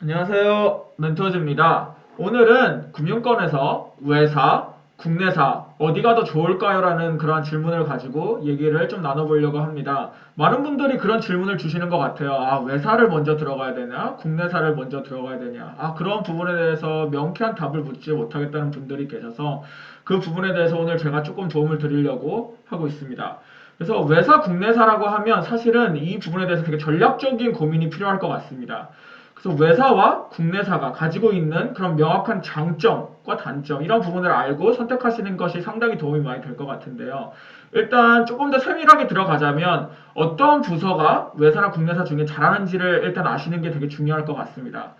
안녕하세요. 멘토즈입니다. 오늘은 금융권에서 외사, 국내사 어디가 더 좋을까요? 라는 그런 질문을 가지고 얘기를 좀 나눠보려고 합니다. 많은 분들이 그런 질문을 주시는 것 같아요. 아, 외사를 먼저 들어가야 되냐? 국내사를 먼저 들어가야 되냐? 아, 그런 부분에 대해서 명쾌한 답을 묻지 못하겠다는 분들이 계셔서 그 부분에 대해서 오늘 제가 조금 도움을 드리려고 하고 있습니다. 그래서 외사, 국내사라고 하면 사실은 이 부분에 대해서 되게 전략적인 고민이 필요할 것 같습니다. 그래서 외사와 국내사가 가지고 있는 그런 명확한 장점과 단점 이런 부분을 알고 선택하시는 것이 상당히 도움이 많이 될 것 같은데요. 일단 조금 더 세밀하게 들어가자면 어떤 부서가 외사나 국내사 중에 잘하는지를 일단 아시는 게 되게 중요할 것 같습니다.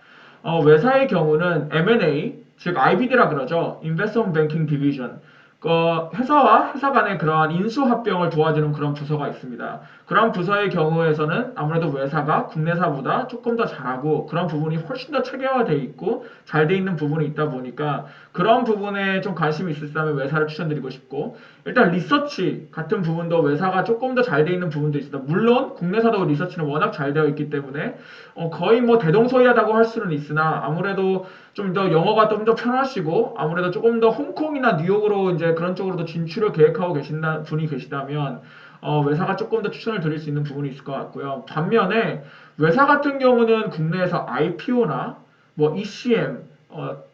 외사의 경우는 M&A, 즉 IBD라 그러죠. Investment Banking Division. 회사와 회사 간의 그러한 인수합병을 도와주는 그런 부서가 있습니다. 그런 부서의 경우에서는 아무래도 외사가 국내사보다 조금 더 잘하고 그런 부분이 훨씬 더 체계화되어 있고 잘 돼 있는 부분이 있다 보니까 그런 부분에 좀 관심이 있으시다면 외사를 추천드리고 싶고 일단 리서치 같은 부분도 외사가 조금 더 잘 돼 있는 부분도 있습니다. 물론 국내사도 리서치는 워낙 잘 되어 있기 때문에 거의 뭐 대동소이하다고 할 수는 있으나 아무래도 좀 더 영어가 좀 더 편하시고 아무래도 조금 더 홍콩이나 뉴욕으로 이제 그런 쪽으로도 진출을 계획하고 계신다 분이 계시다면 외사가 조금 더 추천을 드릴 수 있는 부분이 있을 것 같고요. 반면에 외사 같은 경우는 국내에서 IPO나 뭐 ECM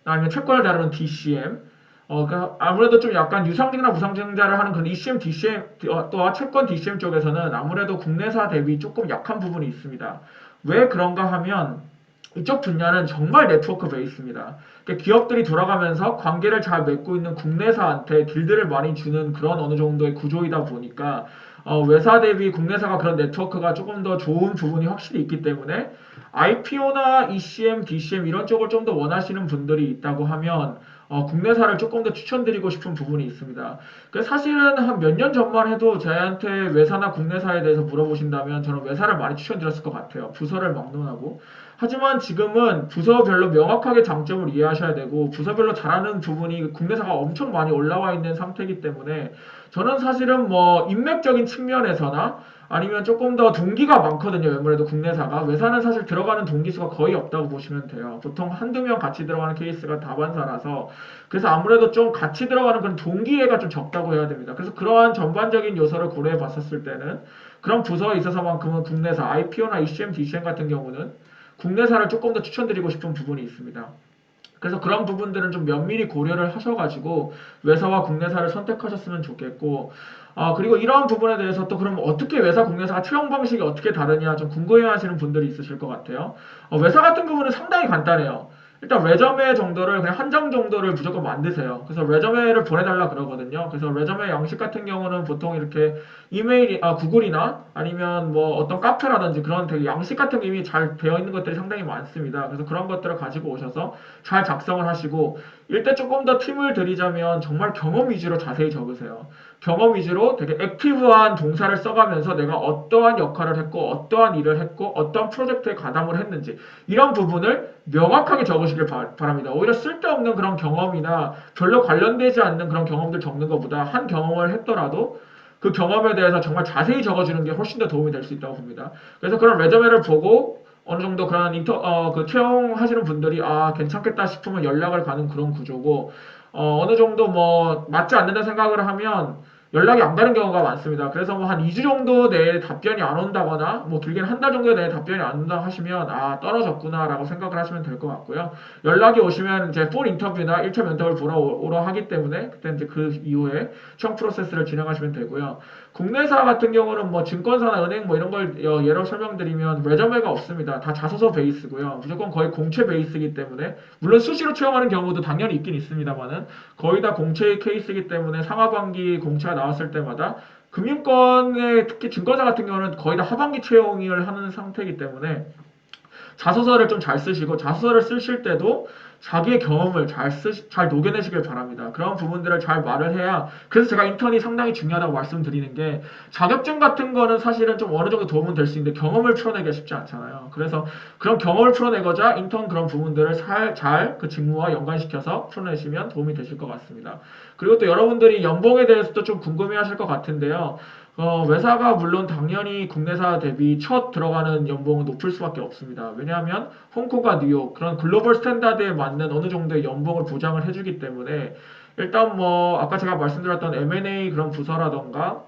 아니면 채권을 다루는 DCM 그러니까 아무래도 좀 약간 유상증자 무상증자를 하는 그런 ECM, DCM 또한 채권 DCM 쪽에서는 아무래도 국내사 대비 조금 약한 부분이 있습니다. 왜 그런가 하면 이쪽 분야는 정말 네트워크 베이스입니다. 그러니까 기업들이 돌아가면서 관계를 잘 맺고 있는 국내사한테 딜들을 많이 주는 그런 어느 정도의 구조이다 보니까 외사 대비 국내사가 그런 네트워크가 조금 더 좋은 부분이 확실히 있기 때문에 IPO나 ECM, DCM 이런 쪽을 좀 더 원하시는 분들이 있다고 하면 국내사를 조금 더 추천드리고 싶은 부분이 있습니다. 사실은 한 몇 년 전만 해도 저희한테 외사나 국내사에 대해서 물어보신다면 저는 외사를 많이 추천드렸을 것 같아요. 부서를 막론하고. 하지만 지금은 부서별로 명확하게 장점을 이해하셔야 되고 부서별로 잘하는 부분이 국내사가 엄청 많이 올라와 있는 상태이기 때문에 저는 사실은 뭐 인맥적인 측면에서나 아니면 조금 더 동기가 많거든요. 아무래도 국내사가 외사는 사실 들어가는 동기 수가 거의 없다고 보시면 돼요. 보통 한두 명 같이 들어가는 케이스가 다반사라서 그래서 아무래도 좀 같이 들어가는 그런 동기애가 좀 적다고 해야 됩니다. 그래서 그러한 전반적인 요소를 고려해 봤었을 때는 그런 부서에 있어서만큼은 국내사 IPO나 ECM, DCM 같은 경우는 국내사를 조금 더 추천드리고 싶은 부분이 있습니다. 그래서 그런 부분들은 좀 면밀히 고려를 하셔가지고 외사와 국내사를 선택하셨으면 좋겠고 그리고 이러한 부분에 대해서 또 그럼 어떻게 외사 국내사가 채용 방식이 어떻게 다르냐 좀 궁금해하시는 분들이 있으실 것 같아요. 외사 같은 부분은 상당히 간단해요. 일단 레저메 정도를 그냥 한 장 정도를 무조건 만드세요. 그래서 레저메를 보내달라 그러거든요. 그래서 레저메 양식 같은 경우는 보통 이렇게 이메일, 구글이나 아니면 뭐 어떤 카페라든지 그런 되게 양식 같은 게 이미 잘 되어 있는 것들이 상당히 많습니다. 그래서 그런 것들을 가지고 오셔서 잘 작성을 하시고 일단 조금 더 팁을 드리자면 정말 경험 위주로 자세히 적으세요. 경험 위주로 되게 액티브한 동사를 써가면서 내가 어떠한 역할을 했고 어떠한 일을 했고 어떠한 프로젝트에 가담을 했는지 이런 부분을 명확하게 적으시길 바랍니다. 오히려 쓸데없는 그런 경험이나 별로 관련되지 않는 그런 경험들 적는 것보다 한 경험을 했더라도 그 경험에 대해서 정말 자세히 적어주는 게 훨씬 더 도움이 될 수 있다고 봅니다. 그래서 그런 레저메를 보고 어느 정도 그런 그 채용하시는 분들이 괜찮겠다 싶으면 연락을 가는 그런 구조고 어느 정도 뭐 맞지 않는다 생각을 하면 연락이 안 가는 경우가 많습니다. 그래서 뭐 한 2주 정도 내에 답변이 안 온다거나 뭐 길게는 한 달 정도 내에 답변이 안 온다 하시면 떨어졌구나라고 생각을 하시면 될 것 같고요. 연락이 오시면 이제 폰 인터뷰나 1차 면접을 보러 오러 하기 때문에 그때 이제 그 이후에 채용 프로세스를 진행하시면 되고요. 국내사 같은 경우는 뭐 증권사나 은행 뭐 이런 걸 예로 설명드리면 레저메가 없습니다. 다 자소서 베이스고요. 무조건 거의 공채 베이스이기 때문에 물론 수시로 채용하는 경우도 당연히 있긴 있습니다만은 거의 다 공채 케이스이기 때문에 상하반기 공채가 나왔을 때마다 금융권의 특히 증권사 같은 경우는 거의 다 하반기 채용을 하는 상태이기 때문에 자소서를 좀 잘 쓰시고 자소서를 쓰실 때도 자기의 경험을 잘 녹여내시길 바랍니다. 그런 부분들을 잘 말을 해야 그래서 제가 인턴이 상당히 중요하다고 말씀드리는 게 자격증 같은 거는 사실은 좀 어느 정도 도움은 될 수 있는데 경험을 풀어내기가 쉽지 않잖아요. 그래서 그런 경험을 풀어내고자 인턴 그런 부분들을 잘 그 직무와 연관시켜서 풀어내시면 도움이 되실 것 같습니다. 그리고 또 여러분들이 연봉에 대해서도 좀 궁금해 하실 것 같은데요. 외사가 물론 당연히 국내사 대비 첫 들어가는 연봉은 높을 수밖에 없습니다. 왜냐하면 홍콩과 뉴욕 그런 글로벌 스탠다드에 맞는 어느 정도의 연봉을 보장을 해주기 때문에 일단 뭐 아까 제가 말씀드렸던 M&A 그런 부서라던가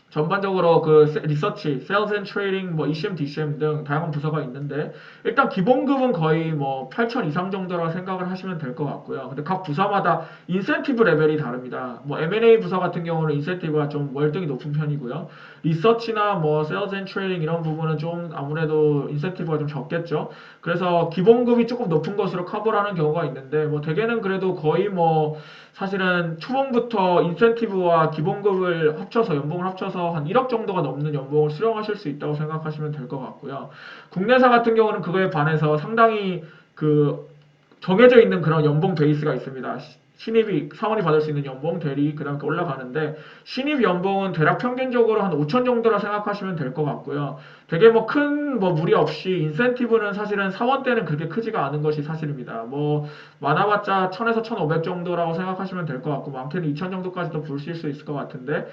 전반적으로 그 리서치, 세일즈 앤 트레이딩, 뭐 ECM, DCM 등 다양한 부서가 있는데 일단 기본급은 거의 뭐 8천 이상 정도라고 생각을 하시면 될 것 같고요. 근데 각 부서마다 인센티브 레벨이 다릅니다. 뭐 M&A 부서 같은 경우는 인센티브가 좀 월등히 높은 편이고요. 리서치나 뭐 세일즈 앤 트레이딩 이런 부분은 좀 아무래도 인센티브가 좀 적겠죠. 그래서 기본급이 조금 높은 것으로 커버를 하는 경우가 있는데 뭐 대개는 그래도 거의 뭐 사실은 초봉부터 인센티브와 기본급을 합쳐서 연봉을 합쳐서 한 1억 정도가 넘는 연봉을 수령하실 수 있다고 생각하시면 될 것 같고요. 국내사 같은 경우는 그거에 반해서 상당히 그 정해져 있는 그런 연봉 베이스가 있습니다. 신입이 사원이 받을 수 있는 연봉, 대리, 그 다음에 올라가는데 신입 연봉은 대략 평균적으로 한 5천 정도라 생각하시면 될 것 같고요. 되게 뭐 큰 뭐 무리 없이 인센티브는 사실은 사원 때는 그렇게 크지가 않은 것이 사실입니다. 뭐 많아봤자 1000에서 1500 정도라고 생각하시면 될 것 같고 많게는 2000 정도까지도 보실 수 있을 것 같은데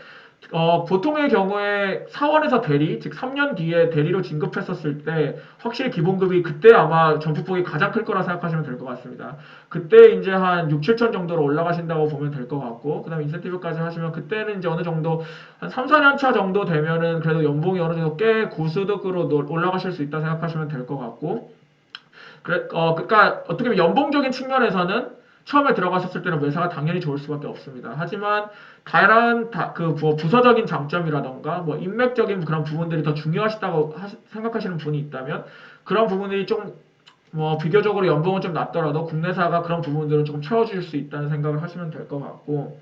보통의 경우에 사원에서 대리, 즉 3년 뒤에 대리로 진급했었을 때 확실히 기본급이 그때 아마 전폭폭이 가장 클 거라 생각하시면 될 것 같습니다. 그때 이제 한 6, 7천 정도로 올라가신다고 보면 될 것 같고, 그 다음에 인센티브까지 하시면 그때는 이제 어느 정도 한 3, 4년 차 정도 되면은 그래도 연봉이 어느 정도 꽤 고소득으로 올라가실 수 있다 생각하시면 될 것 같고, 그래, 그러니까 어떻게 보면 연봉적인 측면에서는 처음에 들어가셨을 때는 매사가 당연히 좋을 수밖에 없습니다. 하지만 다른 그 부서적인 장점이라던가 뭐 인맥적인 그런 부분들이 더 중요하시다고 생각하시는 분이 있다면 그런 부분들이 좀 뭐 비교적으로 연봉은 좀 낮더라도 국내사가 그런 부분들은 조금 채워줄 수 있다는 생각을 하시면 될 것 같고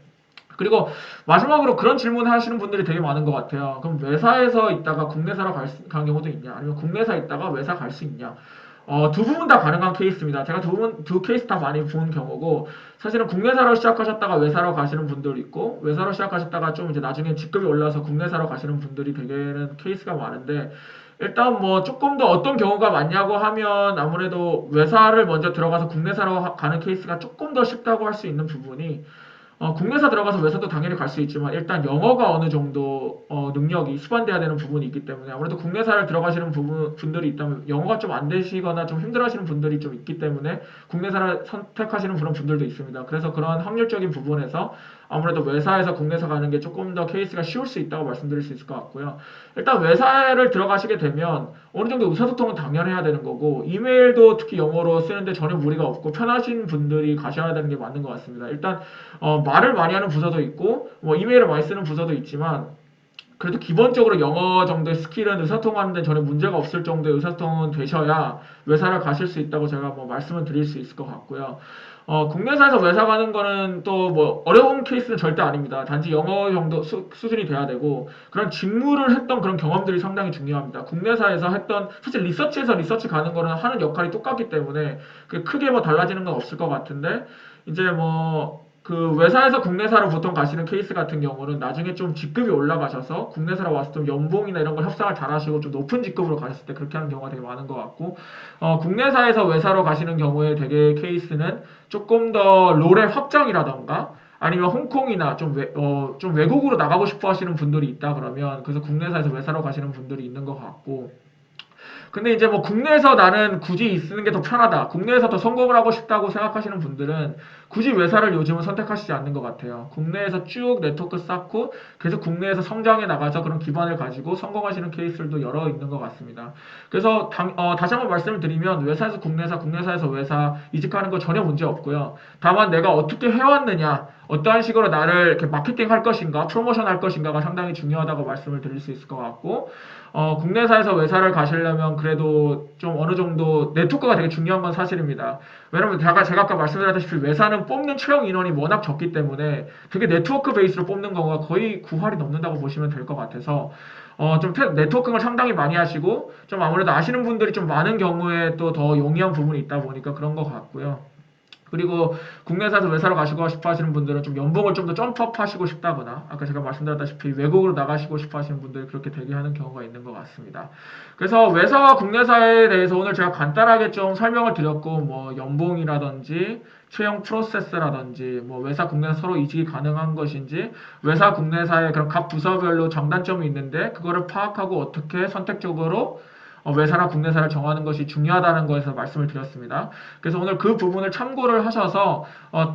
그리고 마지막으로 그런 질문을 하시는 분들이 되게 많은 것 같아요. 그럼 외사에서 있다가 국내사로 가는 경우도 있냐? 아니면 국내사 있다가 외사 갈 수 있냐? 두 부분 다 가능한 케이스입니다. 제가 두 케이스 다 많이 본 경우고, 사실은 국내사로 시작하셨다가 외사로 가시는 분들 있고, 외사로 시작하셨다가 좀 이제 나중에 직급이 올라서 국내사로 가시는 분들이 되게는 케이스가 많은데, 일단 뭐 조금 더 어떤 경우가 많냐고 하면 아무래도 외사를 먼저 들어가서 국내사로 가는 케이스가 조금 더 쉽다고 할 수 있는 부분이 국내사 들어가서 외사도 당연히 갈 수 있지만 일단 영어가 어느 정도 능력이 수반돼야 되는 부분이 있기 때문에 아무래도 국내사를 들어가시는 분들이 있다면 영어가 좀 안 되시거나 좀 힘들어하시는 분들이 좀 있기 때문에 국내사를 선택하시는 그런 분들도 있습니다. 그래서 그런 확률적인 부분에서 아무래도 외사에서 국내사 가는 게 조금 더 케이스가 쉬울 수 있다고 말씀드릴 수 있을 것 같고요. 일단 외사를 들어가시게 되면 어느 정도 의사소통은 당연해야 되는 거고 이메일도 특히 영어로 쓰는데 전혀 무리가 없고 편하신 분들이 가셔야 되는 게 맞는 것 같습니다. 일단 말을 많이 하는 부서도 있고 뭐 이메일을 많이 쓰는 부서도 있지만 그래도 기본적으로 영어 정도의 스킬은 의사소통하는 데 전혀 문제가 없을 정도의 의사소통은 되셔야 외사를 가실 수 있다고 제가 뭐 말씀을 드릴 수 있을 것 같고요. 국내사에서 외사 가는 거는 또 뭐 어려운 케이스는 절대 아닙니다. 단지 영어 정도 수준이 돼야 되고 그런 직무를 했던 그런 경험들이 상당히 중요합니다. 국내사에서 했던 사실 리서치에서 리서치 가는 거는 하는 역할이 똑같기 때문에 크게 뭐 달라지는 건 없을 것 같은데 이제 뭐 그 외사에서 국내사로 보통 가시는 케이스 같은 경우는 나중에 좀 직급이 올라가셔서 국내사로 와서 좀 연봉이나 이런 걸 협상을 잘 하시고 좀 높은 직급으로 가셨을 때 그렇게 하는 경우가 되게 많은 것 같고 국내사에서 외사로 가시는 경우에 되게 케이스는 조금 더 롤의 확장이라던가 아니면 홍콩이나 좀 외국으로 나가고 싶어 하시는 분들이 있다 그러면 그래서 국내사에서 외사로 가시는 분들이 있는 것 같고 근데 이제 뭐 국내에서 나는 굳이 쓰는 게 더 편하다. 국내에서 더 성공을 하고 싶다고 생각하시는 분들은 굳이 외사를 요즘은 선택하시지 않는 것 같아요. 국내에서 쭉 네트워크 쌓고 계속 국내에서 성장해 나가서 그런 기반을 가지고 성공하시는 케이스들도 여러 있는 것 같습니다. 그래서 다시 한번 말씀을 드리면 외사에서 국내사, 국내사에서 외사 이직하는 거 전혀 문제 없고요. 다만 내가 어떻게 해왔느냐, 어떠한 식으로 나를 이렇게 마케팅 할 것인가, 프로모션 할 것인가가 상당히 중요하다고 말씀을 드릴 수 있을 것 같고 국내사에서 외사를 가시려면 그래도 좀 어느 정도 네트워크가 되게 중요한 건 사실입니다. 왜냐면 제가 아까 말씀드렸다시피 외사는 뽑는 채용 인원이 워낙 적기 때문에 되게 네트워크 베이스로 뽑는 경우가 거의 9할이 넘는다고 보시면 될 것 같아서 좀 네트워킹을 상당히 많이 하시고 좀 아무래도 아시는 분들이 좀 많은 경우에 또 더 용이한 부분이 있다 보니까 그런 것 같고요. 그리고 국내사에서 외사로 가시고 싶어 하시는 분들은 좀 연봉을 좀 더 점프업 하시고 싶다거나 아까 제가 말씀드렸다시피 외국으로 나가시고 싶어 하시는 분들이 그렇게 대기하는 경우가 있는 것 같습니다. 그래서 외사와 국내사에 대해서 오늘 제가 간단하게 좀 설명을 드렸고 뭐 연봉이라든지 채용 프로세스라든지 뭐 외사 국내사 서로 이직이 가능한 것인지 외사 국내사의 그런 각 부서별로 장단점이 있는데 그거를 파악하고 어떻게 선택적으로 외사나 국내사를 정하는 것이 중요하다는 것에서 말씀을 드렸습니다. 그래서 오늘 그 부분을 참고를 하셔서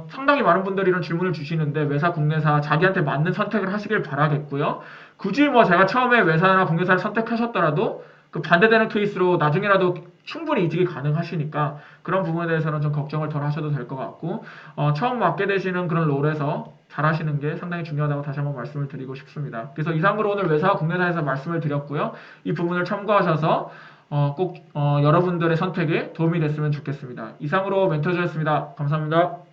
상당히 많은 분들이 이런 질문을 주시는데 외사, 국내사 자기한테 맞는 선택을 하시길 바라겠고요. 굳이 뭐 제가 처음에 외사나 국내사를 선택하셨더라도 그 반대되는 케이스로 나중에라도 충분히 이직이 가능하시니까 그런 부분에 대해서는 좀 걱정을 덜 하셔도 될 것 같고 처음 맡게 되시는 그런 롤에서 잘 하시는 게 상당히 중요하다고 다시 한번 말씀을 드리고 싶습니다. 그래서 이상으로 오늘 외사와 국내사에서 말씀을 드렸고요. 이 부분을 참고하셔서 꼭 여러분들의 선택에 도움이 됐으면 좋겠습니다. 이상으로 멘토즈였습니다. 감사합니다.